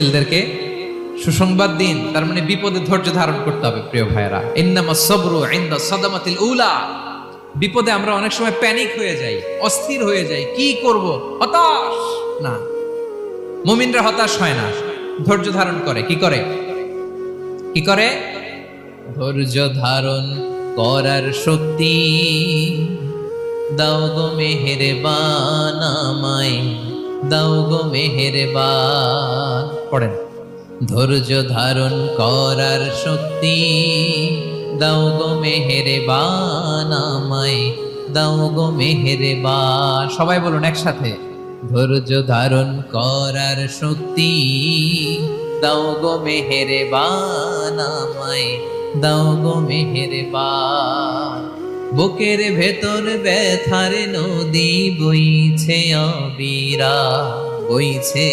ছেলেদেরকে সুসংবাদ দিন, তার মানে বিপদে ধৈর্য ধারণ করতে হবে। প্রিয় ভাইয়েরা, ইন্নামাস সাবরু ইনদা সাদামাতিল উলা। বিপদে আমরা অনেক সময় প্যানিক হয়ে যাই, অস্থির হয়ে যাই, কি করব, হতাশ। না, মুমিনরা হতাশ হয় না, ধৈর্য ধারণ করে। কি করে? কি করে? ধৈর্য ধারণ করার শক্তি দাও গো মেহেরবান আমায়, দাও গো মেহেরবান। পড়েন, ধৈর্য ধারণ করার শক্তি দাও গো মেহেরবান আমায়, দাও গো মেহেরবান। সবাই বলুন একসাথে, ধৈর্য ধারণ করার শক্তি দাও গো মেহেরবান আমায়, দাও গো মেহেরবান। বুকের ভেতর ব্যথার নদী বইছে অবিরা, বইছে